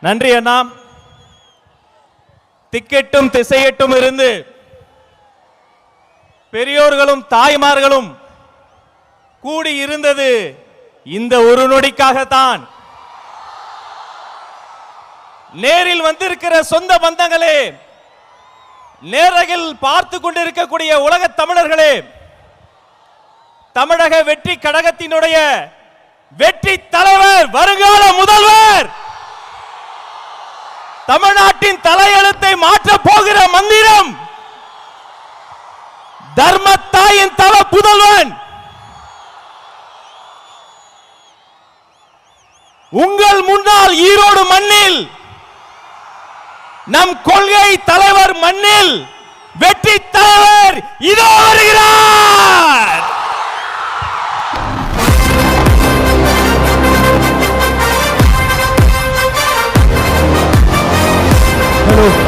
நன்றி அண்ணா. திக்கெட்டும் திசையெட்டும் இருந்து பெரியோர்களும் தாய்மார்களும் கூடி இருந்தது இந்த ஒரு நொடிக்காகத்தான். நேரில் வந்திருக்கிற சொந்த பந்தங்களே, நேரகில் பார்த்து கொண்டிருக்கக்கூடிய உலக தமிழர்களே, தமிழக வெற்றி கழகத்தினுடைய வெற்றி தலைவர், வருங்கால முதல்வர், தமிழ்நாட்டின் தலையெழுத்தை மாற்ற போகிற மந்திரம், தர்மத்தாயின் தல புதல்வன், உங்கள் முன்னால் ஈரோடு மண்ணில் நம் கொள்கை தலைவர் மண்ணில் வெற்றி தலைவர் இதோ வருகிறார்.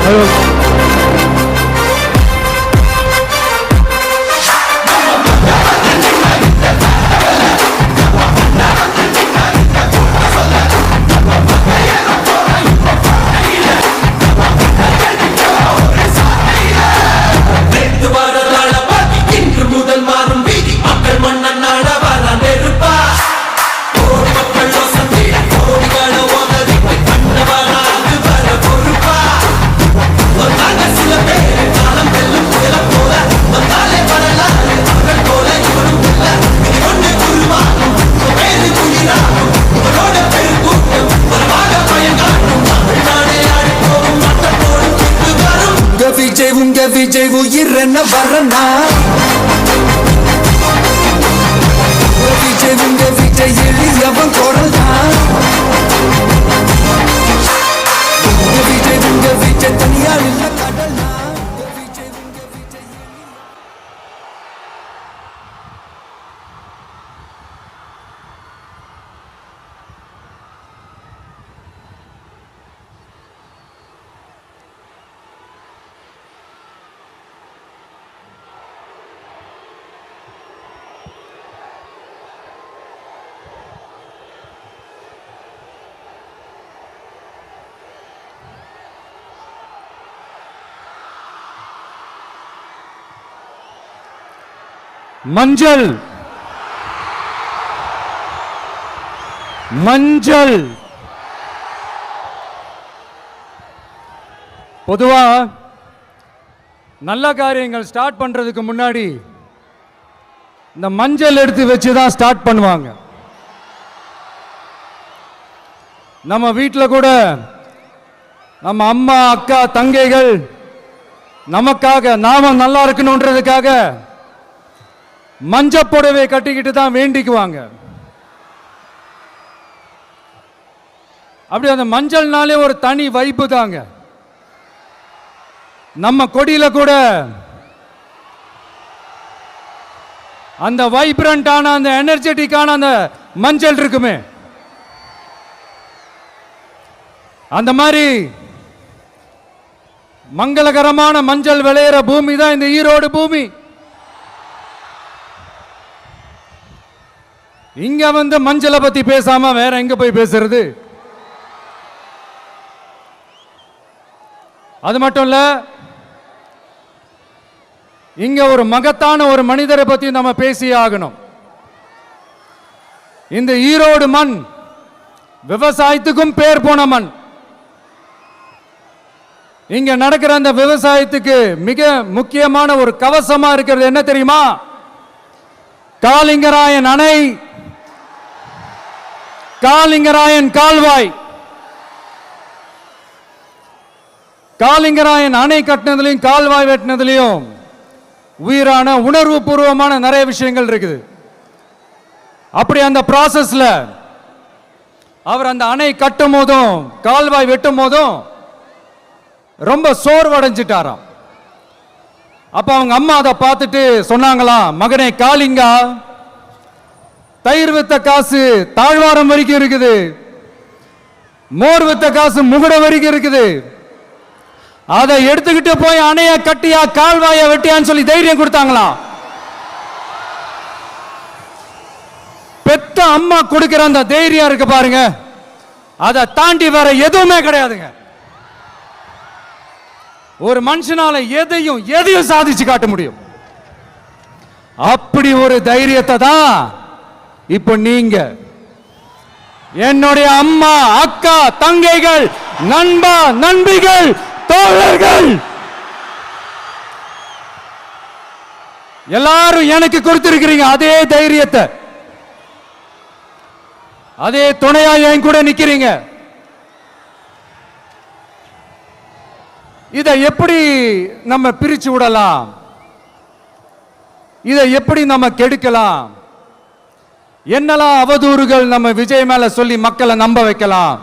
ஹலோ விஜய் உயிர் என்ன வரனா, விஜய் எளியவன் குரல்னா, விஜய் தனியார் இல்ல கடல்னா. மஞ்சள் மஞ்சள் பொதுவா நல்ல காரியங்கள் ஸ்டார்ட் பண்றதுக்கு முன்னாடி இந்த மஞ்சள் எடுத்து வச்சு தான் ஸ்டார்ட் பண்ணுவாங்க. நம்ம வீட்டில் கூட நம்ம அம்மா அக்கா தங்கைகள் நமக்காக நாம நல்லா இருக்கணும்ன்றதுக்காக மஞ்ச புடவை கட்டிக்கிட்டு தான் வேண்டிக்குவாங்க. அப்படி அந்த மஞ்சள்னாலே ஒரு தனி வைப்பு தாங்க. நம்ம கொடியில கூட அந்த வைப்ரண்டான அந்த எனர்ஜெட்டிக்கான அந்த மஞ்சள் இருக்குமே, அந்த மாதிரி மங்களகரமான மஞ்சள் விளையிற பூமி தான் இந்த ஈரோடு பூமி. இங்க வந்து மஞ்சளை பத்தி பேசாம வேற எங்க போய் பேசுறது? அது மட்டும் இல்ல, இங்க ஒரு மகத்தான ஒரு மனிதரை பத்தி நம்ம பேசியே ஆகணும். இந்த ஈரோடு மண் விவசாயத்துக்கும் பேர் போன மண். இங்க நடக்கிற அந்த விவசாயத்துக்கு மிக முக்கியமான ஒரு கவசமா இருக்கிறது என்ன தெரியுமா? காலிங்கராயன் அணை, காலிங்கராயன் கால்வாய். காலிங்கராயன் அணை கட்டினதுலையும் கால்வாய் வெட்டினதுலையும் உயிரான உணர்வு பூர்வமான நிறைய விஷயங்கள் இருக்குது. அப்படி அந்த ப்ராசஸ்ல அவர் அந்த அணை கட்டும் போதும் கால்வாய் வெட்டும் போதும் ரொம்ப சோர்வடைஞ்சிட்டாராம். அப்ப அவங்க அம்மா அதை பார்த்துட்டு சொன்னாங்களாம், மகனே காளிங்கா, தயிர் வித்த காசு தாழ்வாரம் வரைக்கும் இருக்குது, மோர் வித்த காசு முகுட வரைக்கும் இருக்குது, அதை எடுத்துக்கிட்டு போய் அணைய கட்டியா கால்வாய வெட்டியான்னு சொல்லி தைரியம் கொடுத்தாங்களாம். பெத்த அம்மா கொடுக்கிற அந்த தைரியம் இருக்கு பாருங்க, அதை தாண்டி வேற எதுவுமே கிடையாதுங்க. ஒரு மனுஷனால எதையும் சாதிச்சு காட்ட முடியும். அப்படி ஒரு தைரியத்தை தான் இப்போ நீங்க என்னுடைய அம்மா, அக்கா, தங்கைகள், நண்பா, நண்பிகள், தோழர்கள் எல்லாரும் எனக்கு கொடுத்திருக்கிறீங்க. அதே தைரியத்தை, அதே துணையா என் கூட நிக்கிறீங்க. இதை எப்படி நம்ம பிரிச்சு விடலாம்? இதை எப்படி நம்ம கெடுக்கலாம்? என்னெல்லாம் அவதூறுகள் நம்ம விஜய் மேல சொல்லி மக்களை நம்ப வைக்கலாம்?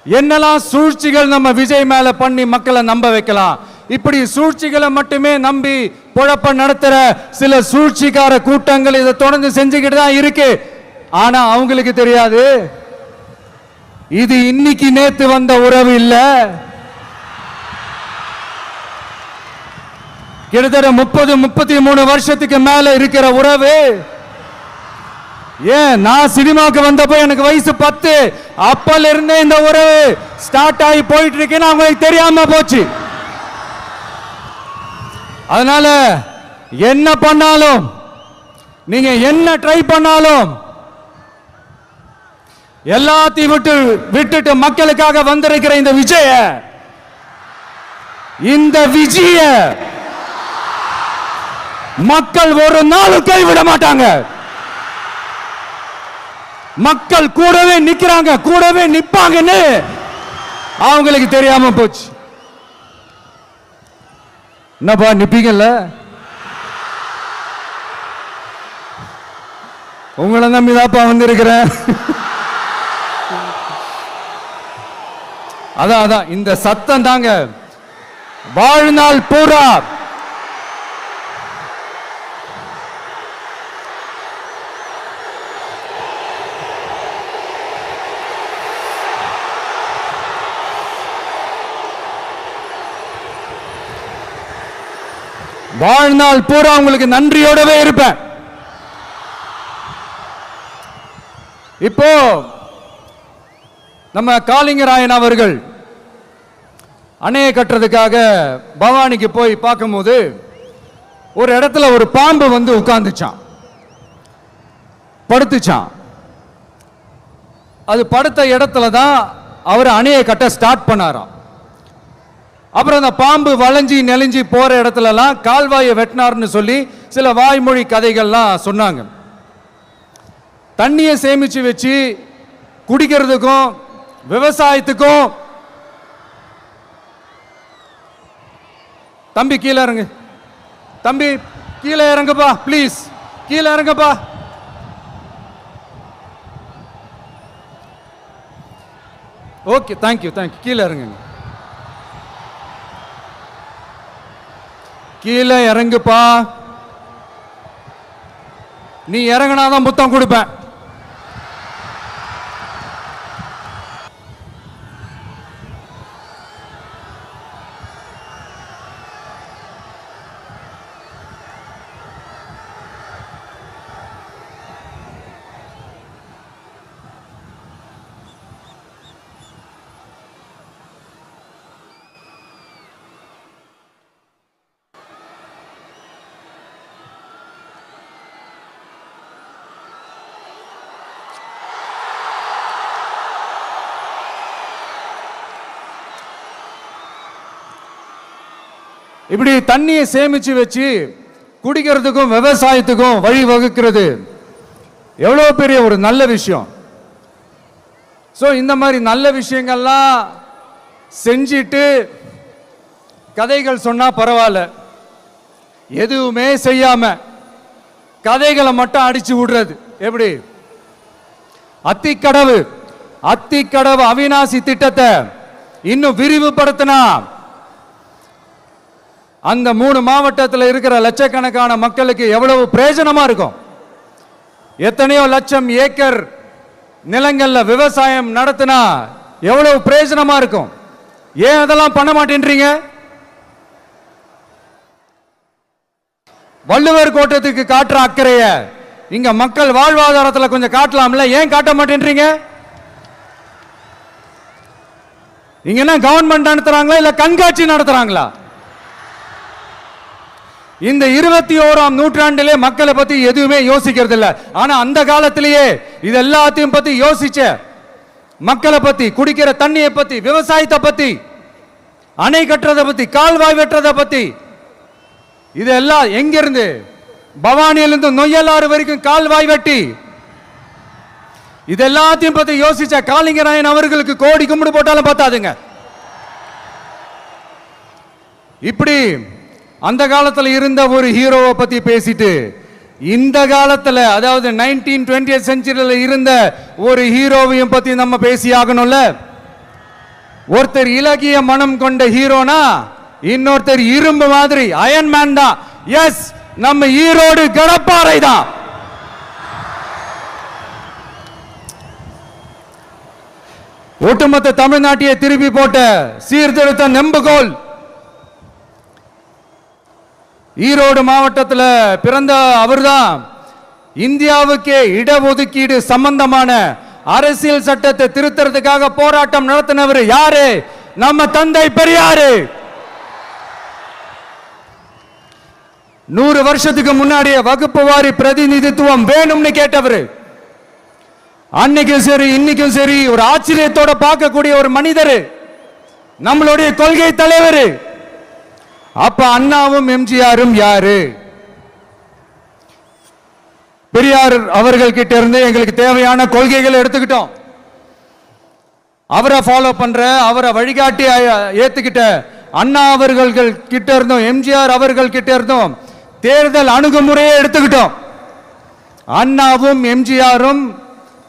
என்னெல்லாம் சூழ்ச்சிகள் நம்ம விஜய் மேல பண்ணி மக்களை நம்ப வைக்கலாம்? இப்படி சூழ்ச்சிகளை மட்டுமே நம்பி பொழப்ப நடத்துற சில சூழ்ச்சிக்கார கூட்டங்கள் இதை தொடர்ந்து செஞ்சுக்கிட்டு தான் இருக்கு. ஆனா அவங்களுக்கு தெரியாது, இது இன்னைக்கு நேத்து வந்த உறவு இல்ல. கிட்டத்தட்ட 30-33 வருஷத்துக்கு மேல இருக்கிற உறவு. ஏன் நான் சினிமாவுக்கு வந்தப்போ எனக்கு வயசு 10. அப்பல இருந்தே இந்த உறவு ஸ்டார்ட் ஆகி போயிட்டு இருக்குன்னு அவங்களுக்கு தெரியாம போச்சு. அதனால என்ன பண்ணாலும், நீங்க என்ன ட்ரை பண்ணாலும், எல்லாத்தையும் விட்டுட்டு மக்களுக்காக வந்திருக்கிற இந்த விஜய மக்கள் ஒரு நாளும் கைவிட மாட்டாங்க. மக்கள் கூடவே நிக்கிறாங்க, கூடவே நிப்பாங்கன்னு அவங்களுக்கு தெரியாம போச்சு. என்னப்பா நிப்பீங்கல்ல? உங்களை நம்பிதாப்பா வந்திருக்கிறேன். அதான் இந்த சத்தம் தாங்க வாழ்நாள் பூரா உங்களுக்கு நன்றியோடவே இருப்பேன். இப்போ நம்ம காளிங்கராயன் அவர்கள் அணையை கட்டுறதுக்காக பவானிக்கு போய் பார்க்கும்போது ஒரு இடத்துல ஒரு பாம்பு வந்து உட்கார்ந்துச்சான், படுத்துச்சான். அது படுத்த இடத்துல தான் அவர் அணையை கட்ட ஸ்டார்ட் பண்ணாராம். அப்புறம் அந்த பாம்பு வளைஞ்சி நெளிஞ்சி போற இடத்துலலாம் கால்வாயை வெட்டினார்னு சொல்லி சில வாய்மொழி கதைகள்லாம் சொன்னாங்க. தண்ணியை சேமிச்சு வச்சு குடிக்கிறதுக்கும் விவசாயத்துக்கும். தம்பி கீழே இறங்கு, தம்பி கீழே இறங்குப்பா, ப்ளீஸ் கீழே இறங்குப்பா. ஓகே, தேங்க்யூ கீழே இறங்குங்க, கீழே இறங்குப்பா. நீ இறங்கினாதான் புத்தம் கொடுப்பேன். இப்படி தண்ணியை சேமிச்சு வச்சு குடிக்கிறதுக்கும் விவசாயத்துக்கும் வழி வகுக்கிறது எவ்வளவு பெரிய ஒரு நல்ல விஷயம். சோ இந்த மாதிரி நல்ல விஷயங்கள்லாம் செஞ்சிட்டு கதைகள் சொன்னா பரவாயில்ல, எதுவுமே செய்யாம கதைகளை மட்டும் அடிச்சு விடுறது எப்படி? அத்திக்கடவு அவிநாசி திட்டத்தை இன்னும் விரிவுபடுத்தினா அந்த 3 மாவட்டத்தில் இருக்கிற லட்சக்கணக்கான மக்களுக்கு எவ்வளவு பிரயோஜனமா இருக்கும். எத்தனையோ லட்சம் ஏக்கர் நிலங்கள்ல விவசாயம் நடத்தினா எவ்வளவு பிரயோஜனமா இருக்கும். ஏன் அதெல்லாம் பண்ண மாட்டேன்றீங்க? வள்ளுவர் கோட்டத்துக்கு காட்டுற அக்கறைய இங்க மக்கள் வாழ்வாதாரத்தில் கொஞ்சம் காட்டலாம்ல, ஏன் காட்ட மாட்டேன்றீங்க? இங்க என்ன கவர்மெண்ட் நடத்துறாங்களா இல்ல கண்காட்சி நடத்துறாங்களா? இந்த 21ஆம் நூற்றாண்டிலே மக்களை பத்தி எதுவுமே யோசிக்கிறது இல்ல. ஆனா அந்த காலத்திலேயே இது எல்லாத்தையும் பத்தி யோசிச்ச மக்களை பத்தி, குடிக்கிற தண்ணியை பத்தி, விவசாயத்தை பத்தி, அணை கட்டுறதை பத்தி, கால்வாய் வெட்டுறதை பத்தி, இதெல்லாம் எங்கிருந்து? பவானியிலிருந்து நொய்யலாறு வரைக்கும் கால்வாய் வெட்டி இது எல்லாத்தையும் பத்தி யோசிச்ச காளிங்கராயன் அவர்களுக்கு கோடி கும்பிடு போட்டாலும் பார்த்தாதுங்க. இப்படி அந்த காலத்துல இருந்த ஒரு ஹீரோவை பத்தி பேசிட்டு இந்த காலத்துல, அதாவது 1920th செஞ்சுரியில இருந்த ஒரு ஹீரோவையும் பத்தி நம்ம பேசி ஆகணும்ல. ஒருத்தர் இலகிய மனம் கொண்ட ஹீரோனா, இன்னொருத்தர் இரும்பு மாதிரி அயன்மேன் தான். எஸ், நம்ம ஈரோடு கடப்பாறை தான். ஒட்டுமொத்த தமிழ்நாட்டையே திருப்பி போட்ட சீர்திருத்த நெம்புகோல். ஈரோடு மாவட்டத்தில் பிறந்த அவர்தான் இந்தியாவுக்கே இடஒதுக்கீடு சம்பந்தமான அரசியல் சட்டத்தை திருத்தறதுக்காக போராட்டம் நடத்தினவர் யாரு? நம்ம தந்தை பெரியாரு. 100 வருஷத்துக்கு முன்னாடியே வகுப்பு வாரி பிரதிநிதித்துவம் வேணும்னு கேட்டவர். அன்னைக்கும் சரி இன்னைக்கும் சரி ஒரு ஆச்சரியத்தோட பார்க்கக்கூடிய ஒரு மனிதர், நம்மளுடைய கொள்கை தலைவர். அப்ப அண்ணாவும் எம்ஜிஆரும் யாரு? பெரியார் அவர்கள் கிட்ட இருந்து எங்களுக்கு தேவையான கொள்கைகளை எடுத்துக்கிட்டோம். அவரை ஃபாலோ பண்ற, அவரை வழிகாட்டி ஏத்துக்கிட்ட அண்ணா அவர்கள் கிட்ட இருந்தோம், எம்ஜிஆர் அவர்கள் கிட்ட இருந்தோம் தேர்தல் அணுகுமுறையை எடுத்துக்கிட்டோம். அண்ணாவும் எம்ஜிஆரும்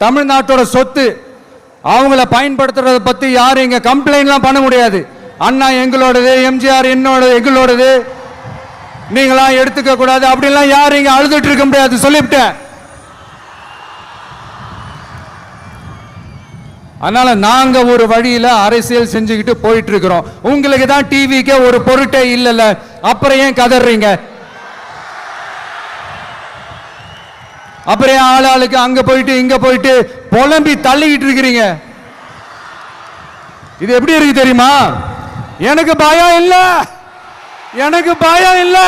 தமிழ்நாட்டோட சொத்து. அவங்கள பயன்படுத்துறத பத்தி யாரும் இங்க கம்ப்ளைண்ட்லாம் பண்ண முடியாது. அண்ணா எங்களோடது, எம்ஜிஆர் எங்களோடது, நீங்களா எடுத்துக்க கூடாது அப்படிலாம் யாரும் இங்க அழுதுட்டு இருக்க முடியாது, சொல்லிவிட்டேன். அதனால நாங்க ஒரு வழியில அரசியல் செஞ்சுக்கிட்டு போயிட்டு இருக்கிறோம். உங்களுக்கு தான் டிவிக்கே ஒரு பொருட்டே இல்லைல்ல, அப்புறம் ஏன் கதறீங்க? அப்புறம் ஆளாளுக்கு அங்க போயிட்டு இங்க போயிட்டு புலம்பி தள்ளிக்கிட்டு இருக்கிறீங்க. இது எப்படி இருக்கு தெரியுமா? எனக்கு பயம் இல்ல, எனக்கு பயம் இல்ல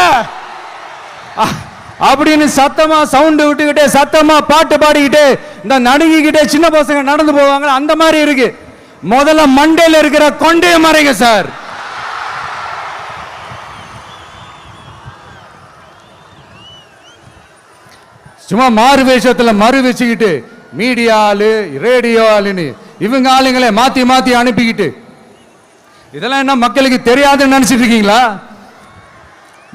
அப்படின்னு சத்தமா சவுண்ட் விட்டுக்கிட்டே, சத்தமா பாட்டு பாடிக்கிட்டு, இந்த நடுங்கிக்கிட்டே சின்ன பசங்க நடந்து போவாங்க, அந்த மாதிரி இருக்கு. முதல்ல மண்டையில் இருக்கிற கொண்டே மறைங்க சார். சும்மா மாறு வேஷத்துல மறு வச்சுக்கிட்டு மீடியா ஆளு, ரேடியோ ஆளுன்னு இவங்க ஆளுங்களே மாத்தி மாத்தி அனுப்பிக்கிட்டு, இதெல்லாம் என்ன மக்களுக்கு தெரியாதுன்னு நினைச்சிட்டு இருக்கீங்களா?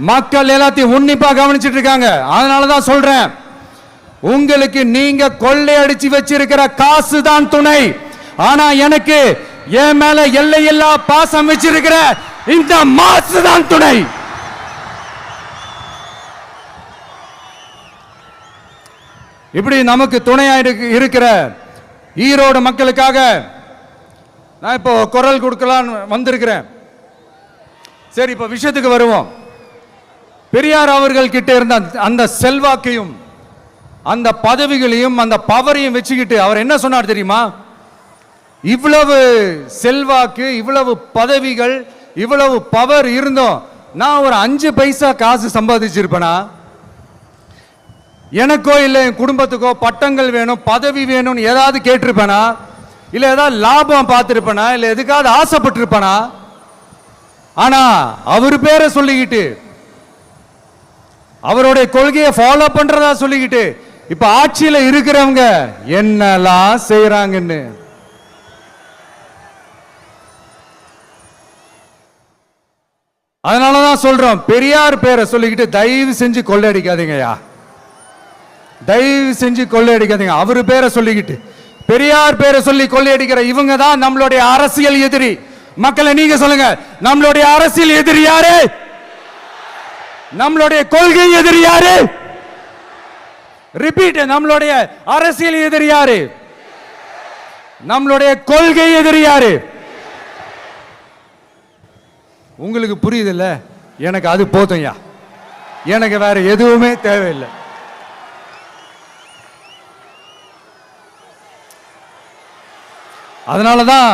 மக்கள் எல்லாத்தையும் உன்னிப்பா கவனிச்சிட்டு இருக்காங்க. அதனாலதான் சொல்றேன், உங்களுக்கு நீங்க கொள்ளையடிச்சு வச்சிருக்கிற காசு தான் துணை. ஆனா எனக்கு என் மேல எல்லையில்லா பாசம் வச்சிருக்கிற இந்த மாசு தான் துணை. இப்படி நமக்கு துணையா இருக்கிற ஈரோடு மக்களுக்காக நான் இப்போ குரல் கொடுக்கலாம் வந்திருக்கிறேன். சரி, இப்ப விஷயத்துக்கு வருவோம். பெரியார் அவர்கள் கிட்ட இருந்த அந்த செல்வாக்கையும் அந்த பதவிகளையும் அந்த பவரையும் வச்சுக்கிட்டு அவர் என்ன சொன்னார் தெரியுமா? இவ்வளவு செல்வாக்கு, இவ்வளவு பதவிகள், இவ்வளவு பவர் இருந்தோம் நான் ஒரு 5 பைசா காசு சம்பாதிச்சிருப்பேனா? எனக்கோ இல்லை என் குடும்பத்துக்கோ பட்டங்கள் வேணும், பதவி வேணும்னு ஏதாவது கேட்டிருப்பேனா? இல்லை ஏதாவது லாபம் பார்த்திருப்பேனா? இல்லை எதுக்காவது ஆசைப்பட்டிருப்பேனா? ஆனா அவர் பேரை சொல்லிக்கிட்டு, அவருடைய கொள்கையை ஃபாலோ பண்றதா சொல்லிக்கிட்டு இப்ப ஆட்சியில இருக்கிறவங்க என்னெல்லாம் செய்யறாங்கன்னு. அதனாலதான் சொல்றோம், பெரியார் பேரை சொல்லிக்கிட்டு தயவு செஞ்சு கொள்ளையடிக்காதீங்கயா, தயவு செஞ்சு கொள்ளையடிக்காதீங்க. அவரு பேரை சொல்லிக்கிட்டு, பெரியார் பேரை சொல்லி கொள்ளையடிக்கிற இவங்க தான் நம்மளுடைய அரசியல் எதிரி. மக்களை நீங்க சொல்லுங்க, நம்மளுடைய அரசியல் எதிரி யாரு? நம்மளுடைய கொள்கை எதிரி யாரு? ரிப்பீட், நம்மளுடைய அரசியல் எதிரி யாரு? நம்மளுடைய கொள்கை எதிரி யாரு? உங்களுக்கு புரியுதுல்ல? எனக்கு அது போதும்யா, எனக்கு வேற எதுவுமே தேவையில்லை. அதனாலதான்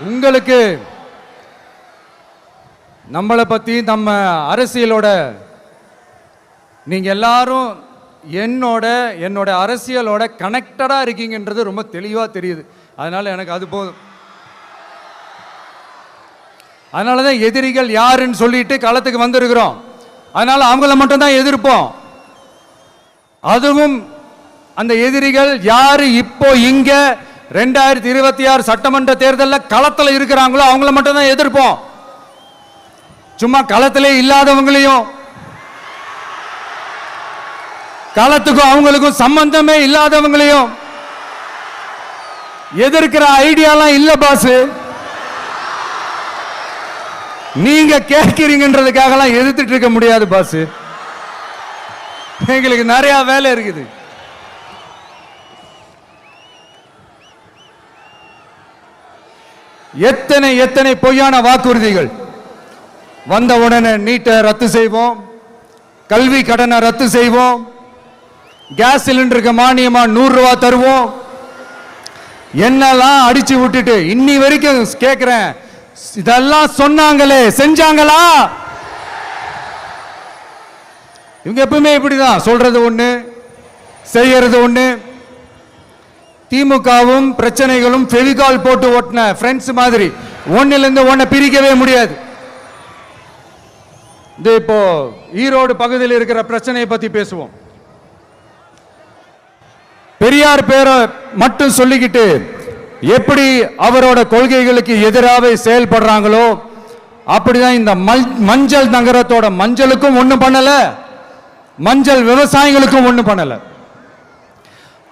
உங்களுக்கு நம்மளை பத்தி நம்ம அரசியலோட நீங்க எல்லாரும் என்னோட அரசியலோட கனெக்டடா இருக்கீங்கன்றது ரொம்ப தெளிவா தெரியுது. அதனால எனக்கு அது போதும். அதனாலதான் எதிரிகள் யாருன்னு சொல்லிட்டு களத்துக்கு வந்திருக்கிறோம். அதனால அவங்கள மட்டும் தான் எதிர்ப்போம். அதுவும் அந்த எதிரிகள் யாரு இப்போ இங்க 2026 சட்டமன்ற தேர்தலில் களத்தில் இருக்கிறாங்களோ அவங்கள மட்டும் தான் எதிர்ப்போம். சும்மா களத்திலே இல்லாதவங்களையும் களத்துக்கும் அவங்களுக்கும் சம்பந்தமே இல்லாதவங்களையும் எதிர்க்கிற ஐடியாலாம் இல்ல பாஸ். நீங்க கேட்கிறீங்கன்றதுக்காகலாம் எதிர்த்துட்டு இருக்க முடியாது பாஸ். எங்களுக்கு நிறைய வேலை இருக்குது. எத்தனை பொய்யான வாக்குறுதிகள். வந்த உடனே நீட்டை ரத்து செய்வோம், கல்வி கடனை ரத்து செய்வோம், கேஸ் சிலிண்டருக்கு மானியமா 100 ரூபாய் தருவோம், என்னெல்லாம் அடிச்சு விட்டுட்டு இன்னி வரைக்கும் கேட்கிறேன், இதெல்லாம் சொன்னாங்களே செஞ்சாங்களா? இவங்க எப்பவுமே இப்படிதான், சொல்றது ஒண்ணு செய்யறது ஒண்ணு. திமுகவும் பிரச்சனைகளும் ஃபெவிகால் போட்டு ஓட்டின ஃப்ரெண்ட்ஸ் மாதிரி ஒன்னிலிருந்து ஒன்னை பிரிக்கவே முடியாது. இது இப்போ ஈரோடு பகுதியில் இருக்கிற பிரச்சனையை பத்தி பேசுவோம். பெரியார் பேரை மட்டும் சொல்லிக்கிட்டு எப்படி அவரோட கொள்கைகளுக்கு எதிராக செயல்படுறாங்களோ அப்படிதான் இந்த மஞ்சள் நகரத்தோட மஞ்சளுக்கும் ஒண்ணும் பண்ணல, மஞ்சள் விவசாயிகளுக்கும் ஒண்ணும் பண்ணல.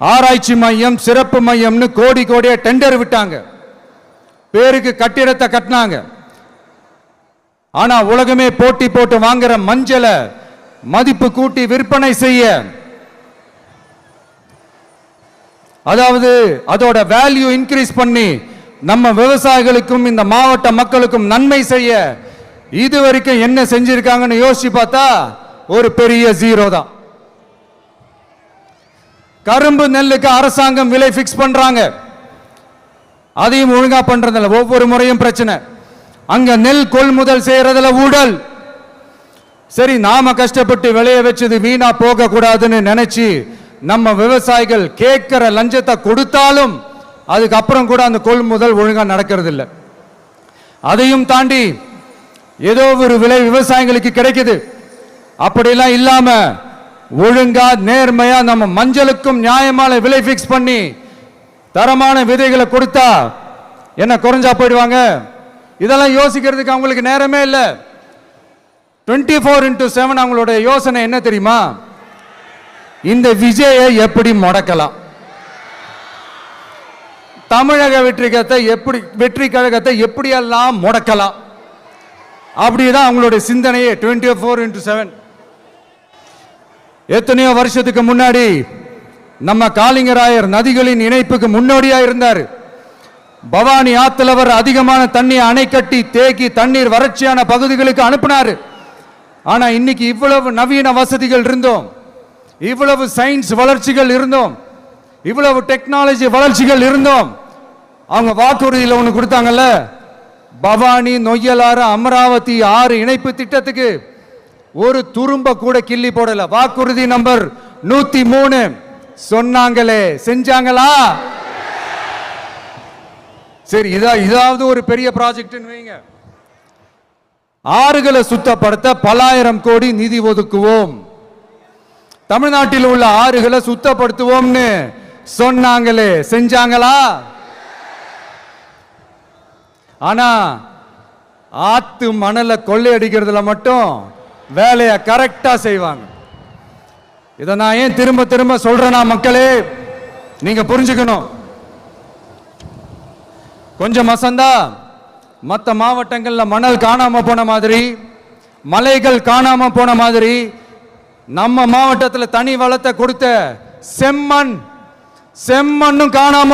ஆராய்ச்சி மையம் சிறப்பு மையம்னு கோடியா டெண்டர் விட்டாங்க, பேருக்கு கட்டிடத்தை கட்டினாங்க. ஆனா உலகமே போட்டி போட்டு வாங்குற மஞ்சளை மதிப்பு கூட்டி விற்பனை செய்ய, அதாவது அதோட வேல்யூ இன்க்ரீஸ் பண்ணி நம்ம விவசாயிகளுக்கும் இந்த மாவட்ட மக்களுக்கும் நன்மை செய்ய இதுவரைக்கும் என்ன செஞ்சிருக்காங்கன்னு யோசிச்சு பார்த்தா ஒரு பெரிய ஜீரோ தான். கரும்பு நெல்லுக்கு அரசாங்கம் விலை பிக்ஸ் பண்றாங்க, அதையும் ஒழுங்கா பண்றதில்ல, ஒவ்வொரு முறையும் பிரச்சனை. அங்க நெல் கொள்முதல் செய்யறதுல ஊழல். சரி, நாம கஷ்டப்பட்டு விளைய வச்சது வீணா போக கூடாதுன்னு நினைச்சு நம்ம விவசாயிகள் கேட்கிற லஞ்சத்தை கொடுத்தாலும் அதுக்கப்புறம் கூட அந்த கொள்முதல் ஒழுங்கா நடக்கிறது இல்லை. அதையும் தாண்டி ஏதோ ஒரு விலை விவசாயிகளுக்கு கிடைக்குது. அப்படிலாம் இல்லாம ஒழுங்கா நேர்மையா நம்ம மஞ்சளுக்கும் நியாயமான விலை பிக்ஸ் பண்ணி தரமான விதைகளை கொடுத்தா என்ன குறைஞ்சா போயிடுவாங்க? இதெல்லாம் யோசிக்கிறதுக்கு அவங்களுக்கு நேரமே இல்லை. 24x7 அவங்களோட யோசனை என்ன தெரியுமா? இந்த விஜயை எப்படி முடக்கலாம், தமிழக வெற்றி கழகத்தை எப்படியெல்லாம் முடக்கலாம், அப்படிதான் அவங்களுடைய சிந்தனையே 24x7. எத்தனையோ வருஷத்துக்கு முன்னாடி நம்ம காளிங்கராயர் நதிகளின் இணைப்புக்கு முன்னோடியா இருந்தார். பவானி ஆத்துல வர அதிகமான தண்ணி அணை கட்டி தேக்கி தண்ணீர் வறட்சியான பகுதிகளுக்கு அனுப்பினார். ஆனா இன்னைக்கு இவ்வளவு நவீன வசதிகள் இருந்தோம், இவ்வளவு சயின்ஸ் வளர்ச்சிகள் இருந்தோம், இவ்வளவு டெக்னாலஜி வளர்ச்சிகள் இருந்தோம், அவங்க வாக்குறுதியில் ஒன்று கொடுத்தாங்கல்ல, பவானி நொய்யலாறு அமராவதி 6 இணைப்பு திட்டத்துக்கு ஒரு துரும்ப கூட கிள்ளி போடல. வாக்குறுதி நம்பர் 103 சொன்னாங்களே செஞ்சாங்களா? சரி, இதாவது ஒரு பெரிய ப்ராஜெக்ட் வைங்க. ஆறுகளை சுத்தப்படுத்த பல ஆயிரம் கோடி நிதி ஒதுக்குவோம், தமிழ்நாட்டில் உள்ள ஆறுகளை சுத்தப்படுத்துவோம்னு சொன்னாங்களே செஞ்சாங்களா? ஆனா ஆத்து மணலை கொள்ளையடிக்கிறதுல மட்டும் வேலையை கரெக்டா செய்வாங்க. இதை நான் ஏன் திரும்ப திரும்ப சொல்றேன்னா, மக்களே நீங்க புரிஞ்சுக்கணும். கொஞ்சம் மசந்தா மற்ற மாவட்டங்கள்ல மணல் காணாம போன மாதிரி, மலைகள் காணாம போன மாதிரி, நம்ம மாவட்டத்தில் தனி வளத்தை கொடுத்த செம்மண்ணும் காணாம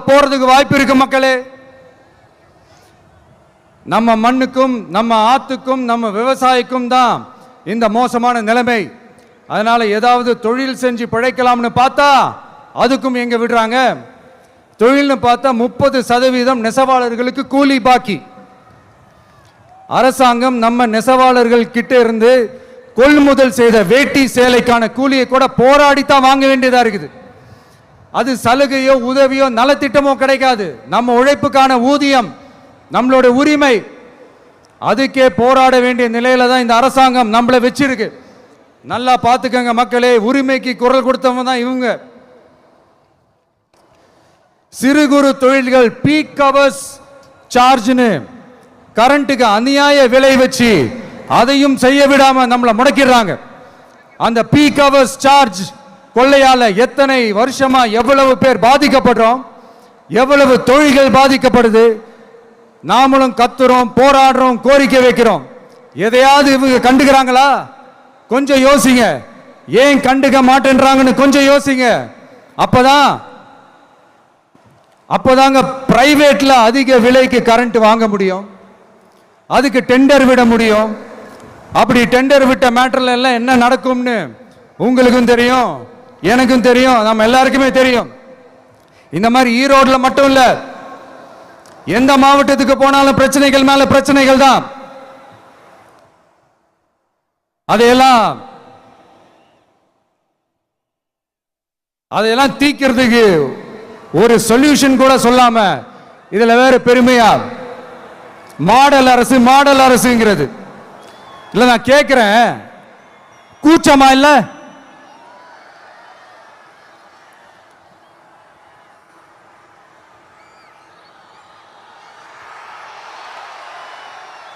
போறதுக்கு வாய்ப்பு இருக்கு மக்களே. நம்ம மண்ணுக்கும் நம்ம ஆத்துக்கும் நம்ம விவசாயிக்கும் தான் இந்த மோசமான நிலைமை. அதனால ஏதாவது தொழில் செஞ்சு பிழைக்கலாம்னு பார்த்தா அதுக்கும் எங்க விடுறாங்க. தொழில்னு பார்த்தா 30% நெசவாளர்களுக்கு கூலி பாக்கி. அரசாங்கம் நம்ம நெசவாளர்கள் கிட்ட இருந்து கொள்முதல் செய்த வேட்டி சேலைக்கான கூலியை கூட போராடித்தான் வாங்க வேண்டியதா இருக்குது. அது சலுகையோ உதவியோ நலத்திட்டமோ கிடைக்காது. நம்ம உழைப்புக்கான ஊதியம், நம்மளோட உரிமை, அதுக்கே போராட வேண்டிய நிலையில தான் இந்த அரசாங்கம் நம்மளை வச்சிருக்கு. நல்லா பார்த்துக்கங்க மக்களே, உரிமைக்கு குரல் கொடுத்தவங்க தான் இவங்க. சிறு குறு தொழில்கள் பீக் ஹவர்ஸ் சார்ஜ்னு கரண்ட்டுக்கு அநியாய விலை வச்சு அதையும் செய்ய விடாம நம்மளை முடக்கிடுறாங்க. அந்த பீக் ஹவர்ஸ் சார்ஜ் கொள்ளையால எத்தனை வருஷமா எவ்வளவு பேர் பாதிக்கப்படுறோம், எவ்வளவு தொழில்கள் பாதிக்கப்படுது. நாமளும் கத்துறோம், போராடுறோம், கோரிக்கை வைக்கிறோம். எதையாவது இவங்க கண்டுக்கிறாங்களா? கொஞ்சம் யோசிங்க. ஏன் கண்டுக்க மாட்டேன்றாங்கன்னு கொஞ்சம் யோசிங்க. அப்பதாங்க பிரைவேட்ல அதிக விலைக்கு கரண்ட் வாங்க முடியும், அதுக்கு டெண்டர் விட முடியும். அப்படி டெண்டர் விட்ட மேட்டர்ல எல்லாம் என்ன நடக்கும்னு உங்களுக்கும் தெரியும், எனக்கும் தெரியும், நம்ம எல்லாருக்குமே தெரியும். இந்த மாதிரி ஈரோடுல மட்டும் இல்ல, எந்த மாவட்டத்துக்கு போனாலும் பிரச்சனைகள் மேல பிரச்சனைகள் தான். அதையெல்லாம் தீக்கிறதுக்கு ஒரு சொல்யூஷன் கூட சொல்லாம இதுல வேற பெருமையா மாடல் அரசு மாடல் அரசுங்கிறது. இல்ல நான் கேட்கிறேன், கூச்சமா இல்ல?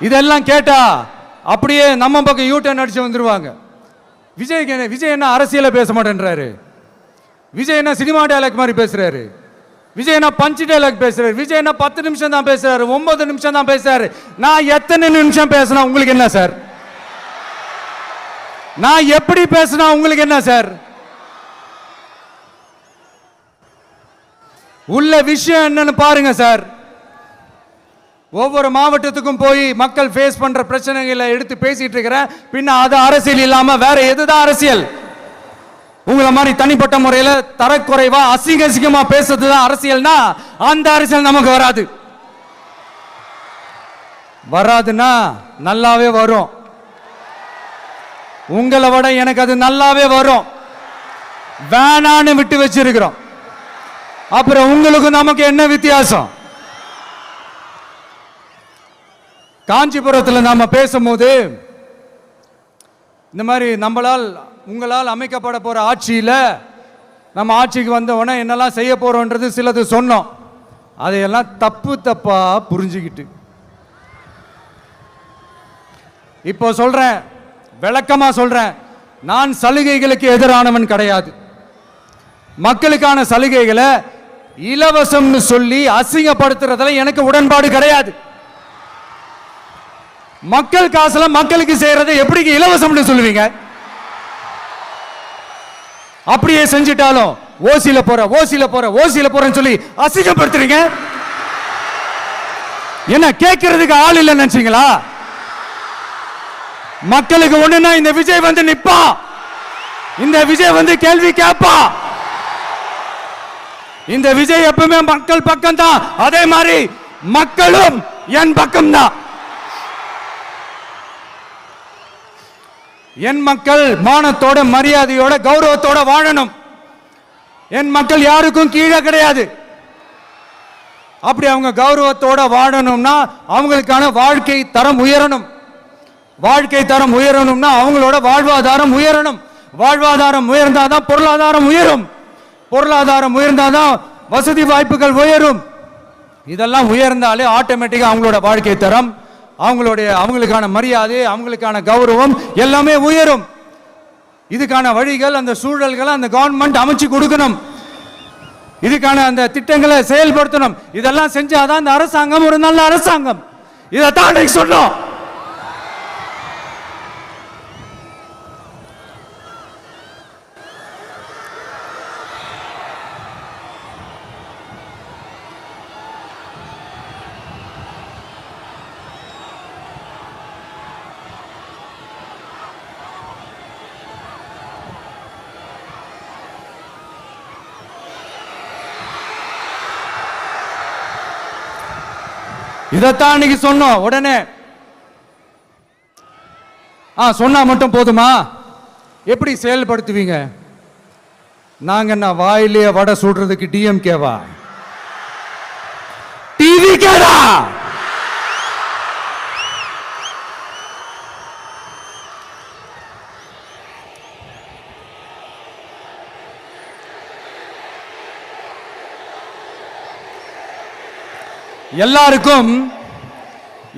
இதெல்லாம் கேட்டா அப்படியே நம்ம பக்கம் யூட்டர்ன் அடிச்சு வந்துருவாங்க. விஜய் என்ன அரசியல பேச மாட்டேன்றாரு, விஜய் என்ன சினிமா டயலாக் மாதிரி பேசுறாரு, விஜய் என்ன பஞ்ச் டயலாக் பேசுறாரு, விஜய் என்ன 10 நிமிஷம் தான் பேசுறாரு, 9 நிமிஷம் தான் பேசுறாரு. நான் எத்தனை நிமிஷம் பேசினா உங்களுக்கு என்ன சார்? நான் எப்படி பேசினா உங்களுக்கு என்ன சார்? உள்ள விஷயம் என்னன்னு பாருங்க சார். ஒவ்வொரு மாவட்டத்துக்கும் போய் மக்கள் ஃபேஸ் பண்ற பிரச்சனைகளை எடுத்து பேசிட்டு இருக்கிறேன். பின்ன அது அரசியல் இல்லாம வேற எதுதான் அரசியல்? உங்களை மாதிரி தனிப்பட்ட முறையில் தரக்குறைவா அசிங்கமா பேசுறதுதான் அரசியல்னா அந்த அரசியல் நமக்கு வராது. வராதுன்னா நல்லாவே வரும். உங்களை விட எனக்கு அது நல்லாவே வரும். வேணான்னு விட்டு வச்சிருக்கிறோம். அப்புறம் உங்களுக்கு நமக்கு என்ன வித்தியாசம்? காஞ்சிபுரத்தில் நாம பேசும்போது இந்த மாதிரி உங்களால் அமைக்கப்பட போற ஆட்சியில நம்ம ஆட்சிக்கு வந்த உடனே என்னெல்லாம் செய்ய போறோம்ன்றது சிலது சொன்னோம். அதையெல்லாம் தப்பா புரிஞ்சுக்கிட்டு இப்போ சொல்றேன், விளக்கமா சொல்றேன், நான் சலுகைகளுக்கு எதிரானவன் கிடையாது. மக்களுக்கான சலுகைகளை இலவசம்னு சொல்லி அசிங்கப்படுத்துறதுல எனக்கு உடன்பாடு கிடையாது. மக்கள் காசுல மக்களுக்கு செய்யறதை எப்படி இலவசம்னு சொல்லுவீங்க? அப்படியே செஞ்சிட்டாலும் ஓசில போறேன்னு சொல்லி அசிங்கப்படுத்துறீங்க. என்ன கேட்கறதுக்கு ஆள் இல்லைன்னு நினைச்சீங்களா? மக்களுக்கு ஒண்ணுன்னா இந்த விஜய் வந்து நிப்பா, இந்த விஜய் வந்து கேள்வி கேட்பா. இந்த விஜய் எப்பவுமே மக்கள் பக்கம் தான், அதே மாதிரி மக்களும் என் பக்கம் தான். என் மக்கள் மானத்தோட மரியாதையோட கௌரவத்தோட வாழணும். என் மக்கள் யாருக்கும் கீழே கிடையாது. அப்படி அவங்க கௌரவத்தோட வாழணும்னா அவங்களுக்கான வாழ்க்கை தரம் உயரணும். வாழ்க்கை தரம் உயரணும்னா அவங்களோட வாழ்வாதாரம் உயரணும். வாழ்வாதாரம் உயர்ந்தாதான் பொருளாதாரம் உயரும். பொருளாதாரம் உயர்ந்தாதான் வசதி வாய்ப்புகள் உயரும். இதெல்லாம் உயர்ந்தாலே ஆட்டோமேட்டிக்கா அவங்களோட வாழ்க்கை தரம், அவங்களுக்கான மரியாதை, அவங்களுக்கான கௌரவம் எல்லாமே உயரும். இதுக்கான வழிகள், அந்த சூழல்களை அந்த கவர்மெண்ட் அமைச்சு கொடுக்கணும். இதுக்கான அந்த திட்டங்களை செயல்படுத்தணும். இதெல்லாம் செஞ்சாதான் இந்த அரசாங்கம் ஒரு நல்ல அரசாங்கம். இதைத்தான் சொன்னோம். இதைத்தான் அன்னைக்கு சொன்னோம். உடனே சொன்னா மட்டும் போதுமா? எப்படி செயல்படுத்துவீங்க? நாங்க என்ன வாயிலே வடை சுடுறதுக்கு டிஎம்கேவா? டிவி கேடா?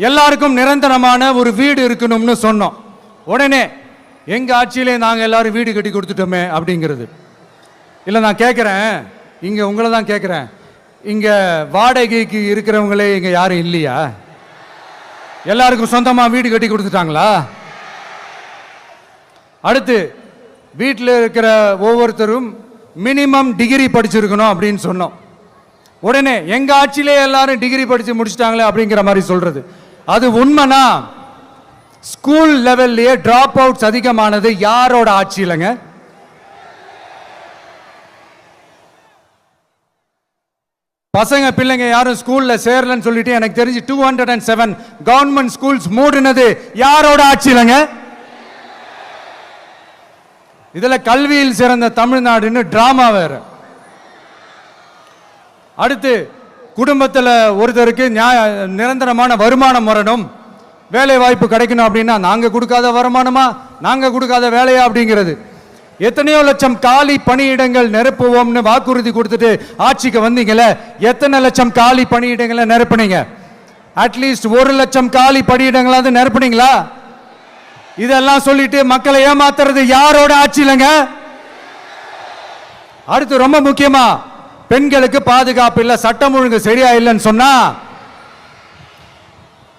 எல்லாருக்கும் நிரந்தரமான ஒரு வீடு இருக்கணும்னு சொன்னோம். உடனே எங்க ஆட்சியிலே நாங்க எல்லாரும் வீடு கட்டி கொடுத்துட்டோமே அப்படிங்கிறது இல்ல. நான் கேட்கிறேன், இங்க உங்களை தான் கேட்கிறேன், இங்க வாடகைக்கு இருக்கிறவங்களே இங்க யாரும் இல்லையா? எல்லாருக்கும் சொந்தமா வீடு கட்டி கொடுத்துட்டாங்களா? அடுத்து வீட்டில் இருக்கிற ஒவ்வொருத்தரும் மினிமம் டிகிரி படிச்சிருக்கணும் அப்படின்னு சொன்னோம். உடனே எங்க ஆட்சியிலே எல்லாரும் டிகிரி படிச்சு முடிச்சிட்டாங்களே அப்படிங்கிற மாதிரி சொல்றது அது உண்மைனா? ஸ்கூல் லெவல்லையே டிராப் அவுட்ஸ் அதிகமானது யாரோட ஆட்சியிலங்க? பசங்க பிள்ளைங்க யாரும் ஸ்கூல்ல சேரலன்னு சொல்லிட்டு எனக்கு தெரிஞ்சு 207 கவர்மெண்ட் ஸ்கூல்ஸ் மூடினது யாரோட ஆட்சியிலங்க? இதுல கல்வியில் சிறந்த தமிழ்நாடுன்னு டிராமா வேற. அடுத்து குடும்பத்தில் ஒருத்தருக்கு நிரந்தரமான வருமானம் வரணும், வேலை வாய்ப்பு கிடைக்கணும் அப்படின்னா நாங்க கொடுக்காத வருமானமா, நாங்க கொடுக்காத வேலையா அப்படிங்கிறது. எத்தனையோ லட்சம் காலி பணியிடங்கள் நிரப்புவோம்னு வாக்குறுதி கொடுத்துட்டு ஆட்சிக்கு வந்தீங்கல்ல, எத்தனை லட்சம் காலி பணியிடங்களை நிரப்புனீங்க? அட்லீஸ்ட் 1 லட்சம் காலி பணியிடங்களாவது நிரப்புனீங்களா? இதெல்லாம் சொல்லிட்டு மக்களை ஏமாத்துறது யாரோட ஆட்சியிலங்க? அடுத்து ரொம்ப முக்கியமா, பெண்களுக்கு பாதுகாப்பு இல்ல, சட்டம் ஒழுங்கு சரியா இல்லைன்னு சொன்னா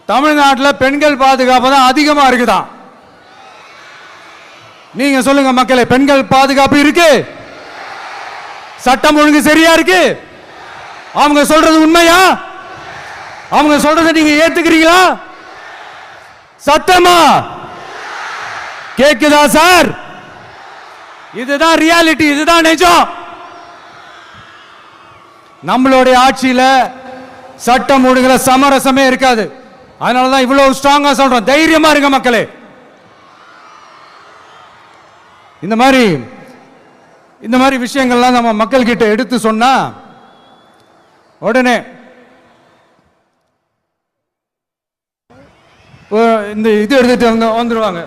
தமிழ்நாட்டில் பெண்கள் பாதுகாப்பு தான் அதிகமா இருக்குதான். நீங்க சொல்லுங்க மக்களே, பெண்கள் பாதுகாப்பு இருக்கு? சட்டம் ஒழுங்கு சரியா இருக்கு? அவங்க சொல்றது உண்மையா? அவங்க சொல்றதை நீங்க ஏத்துக்கிறீங்களா? சத்தமா கேக்குதா சார்? இதுதான் ரியாலிட்டி, இதுதான் நிஜம். நம்மளுடைய ஆட்சியில சட்டம் ஒழுங்குல சமரசமே இருக்காது. அதனாலதான் இவ்வளவு ஸ்ட்ராங்கா சொல்றோம், தைரியமா இருங்க மக்களே. இந்த மாதிரி விஷயங்கள்லாம் நம்ம மக்கள் கிட்ட எடுத்து சொன்னா உடனே இந்த இது எடுத்துட்டு வந்துருவாங்க.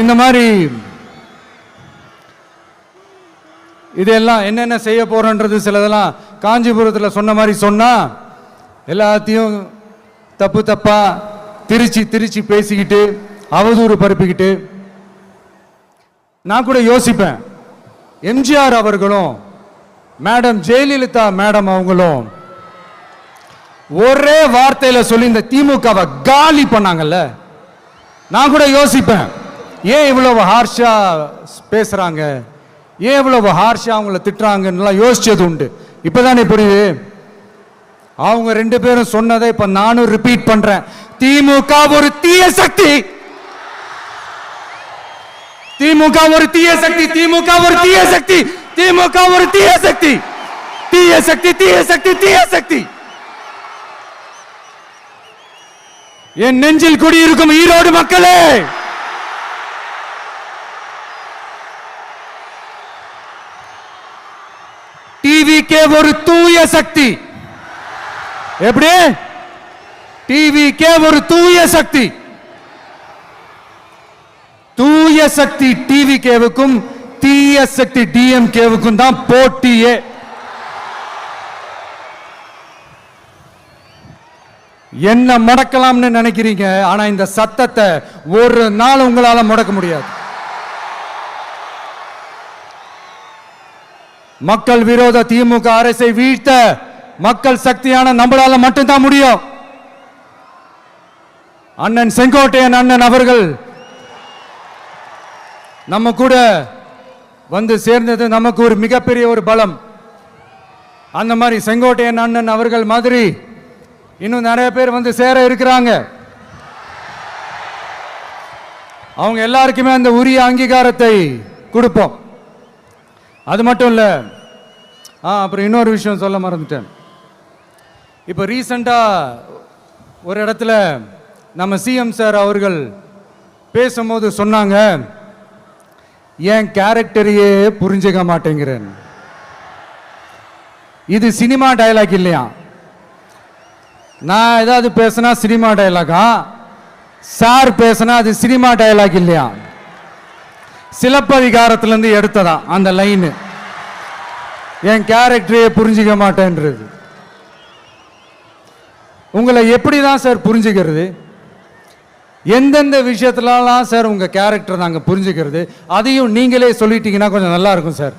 இந்த மாதிரி இதெல்லாம் என்னென்ன செய்ய போறோன்றது சிலதெல்லாம் காஞ்சிபுரத்தில் சொன்ன மாதிரி சொன்னா எல்லாத்தையும் தப்பா திருச்சி பேசிக்கிட்டு அவதூறு பரப்பிக்கிட்டு. நான் கூட யோசிப்பேன், எம்ஜிஆர் அவர்களும் மேடம் ஜெயலலிதா மேடம் அவங்களும் ஒரே வார்த்தையில சொல்லி இந்த திமுகவை காலி பண்ணாங்கல்ல. நான் கூட யோசிப்பேன், ஏன் இவ்வளவு ஹார்ஷா பேசுறாங்க, ஏன் இவ்வளவு ஹார்ஷா அவங்கள திட்டுறாங்கன்னு யோசிச்சது உண்டு. இப்பதானே புரியுது. அவங்க 2 பேரும் சொன்னதை இப்ப நானும் ரிப்பீட் பண்றேன். திமுக ஒரு தீய சக்தி, திமுக ஒரு தீய சக்தி, திமுக ஒரு தீய சக்தி, திமுக ஒரு தீய சக்தி, தீய சக்தி, தீய சக்தி, தீய சக்தி. என் நெஞ்சில் குடியிருக்கும் ஈரோடு மக்களே, டிவிகே ஒரு தூய சக்தி. எப்படி? டிவிகே ஒரு தூய சக்தி. தூய சக்தி டிவிகேவுக்கும் தீய சக்தி டிஎம்கேவுக்கும் தான் போட்டியே. என்ன முடக்கலாம்னு நினைக்கிறீங்க, ஆனா இந்த சத்தத்தை ஒரு நாள் உங்களால முடக்க முடியாது. மக்கள் விரோத திமுக அரசை வீழ்த்த மக்கள் சக்தியான நம்மளால மட்டும்தான் முடியும். அண்ணன் செங்கோட்டையன் அண்ணன் அவர்கள் நம்ம கூட வந்து சேர்ந்தது நமக்கு ஒரு மிகப்பெரிய ஒரு பலம். அந்த மாதிரி செங்கோட்டையன் அண்ணன் அவர்கள் மாதிரி இன்னும் நிறைய பேர் வந்து சேர இருக்கிறாங்க. அவங்க எல்லாருக்குமே அந்த உரிய அங்கீகாரத்தை கொடுப்போம். அது மட்டும் இல்லை, அப்புறம் இன்னொரு விஷயம் சொல்ல மறந்துட்டேன். இப்போ ரீசண்டாக ஒரு இடத்துல நம்ம சிஎம் சார் அவர்கள் பேசும்போது சொன்னாங்க, என் கேரக்டரையே புரிஞ்சுக்க மாட்டேங்கிறேன். இது சினிமா டயலாக் இல்லையா? நான் ஏதாவது பேசினா சினிமா டயலாகா? சார் பேசினா அது சினிமா டயலாக் இல்லையா? சிலப்பதிகாரத்திலிருந்து எடுத்ததா அந்த லைனு, என் கேரக்டரையே புரிஞ்சிக்க மாட்டேன்றது. உங்களை எப்படி தான் சார் புரிஞ்சுக்கிறது? எந்தெந்த விஷயத்துலலாம் சார் உங்கள் கேரக்டர் நாங்கள் புரிஞ்சுக்கிறது? அதையும் நீங்களே சொல்லிட்டீங்கன்னா கொஞ்சம் நல்லா இருக்கும் சார்.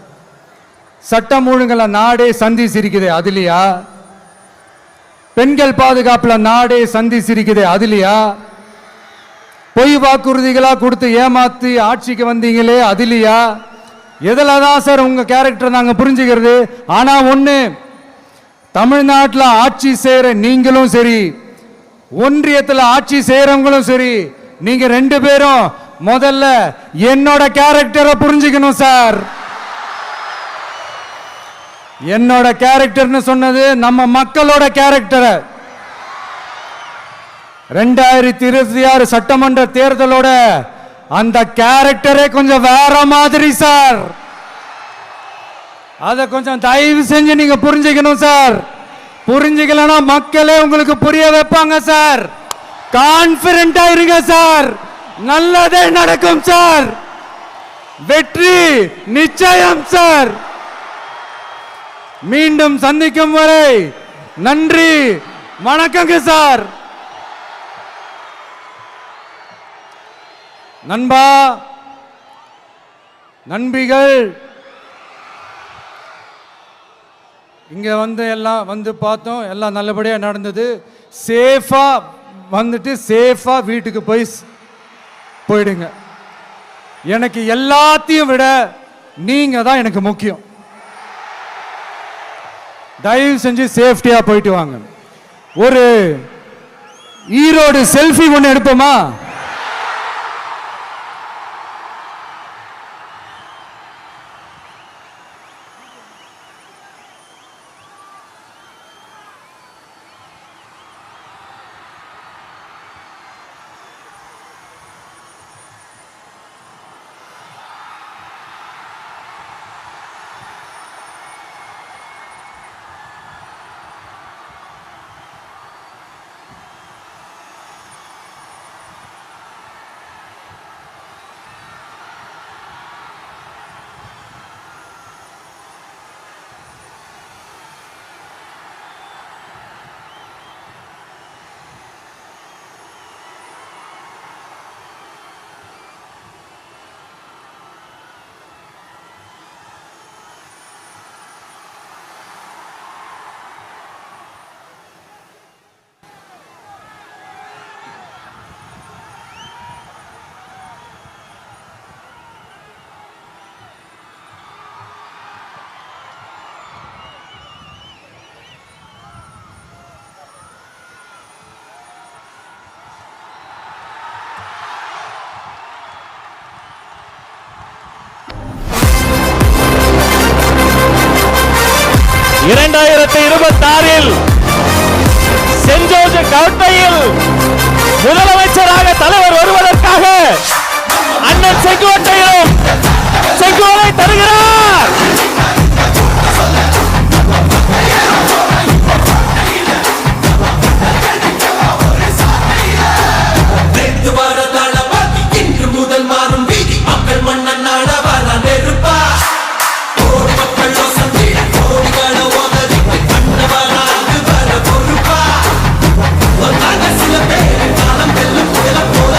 சட்டம் ஒழுங்குல நாடே சந்தி சிரிக்குது அதுலையா? பெண்கள் பாதுகாப்புல நாடே சந்தி சிரிக்குது அதுலையா? பொய் வாக்குறுதிகளா கொடுத்து ஏமாத்தி ஆட்சிக்கு வந்தீங்களே அதுலையா? எதில் தான் சார் உங்க கேரக்டர் நாங்கள் புரிஞ்சுக்கிறது? ஆனா ஒன்று, தமிழ்நாட்டில் ஆட்சி செய்கிற நீங்களும் சரி, ஒன்றியத்தில் ஆட்சி செய்கிறவங்களும் சரி, நீங்க ரெண்டு பேரும் முதல்ல என்னோட கேரக்டரை புரிஞ்சுக்கணும் சார். என்னோட கேரக்டர்னு சொன்னது நம்ம மக்களோட கேரக்டரை. 2026 சட்டமன்ற தேர்தலோட அந்த கேரக்டரே கொஞ்சம் வேற மாதிரி சார். அதை கொஞ்சம் தயவு செஞ்சு நீங்க புரிஞ்சுக்கணும் சார். புரிஞ்சுக்கலன்னா மக்களே உங்களுக்கு புரிய வைப்பாங்க சார். கான்பிடென்டா இருங்க சார், நல்லதே நடக்கும் சார். வெற்றி நிச்சயம் சார். மீண்டும் சந்திக்கும் வரை நன்றி, வணக்கங்க சார். நண்பா, நண்பிகள், இங்கே வந்து எல்லாம் வந்து பார்த்தோம், எல்லாம் நல்லபடியாக நடந்தது. சேஃபாக வந்துட்டு சேஃபாக வீட்டுக்கு போயிடுங்க. எனக்கு எல்லாத்தையும் விட நீங்கள் தான் எனக்கு முக்கியம். தயவு செஞ்சு சேஃப்டியாக போயிட்டு வாங்க. ஒரு ஈரோடு செல்ஃபி ஒன்று எடுப்போமா? சென்ட் ஜோர்ஜ் கோட்டையில் முதலமைச்சராக தலைவர் வருவதற்காக அண்ணன் செங்கோட்டையிலும் செங்கோலை தருகிறார். போல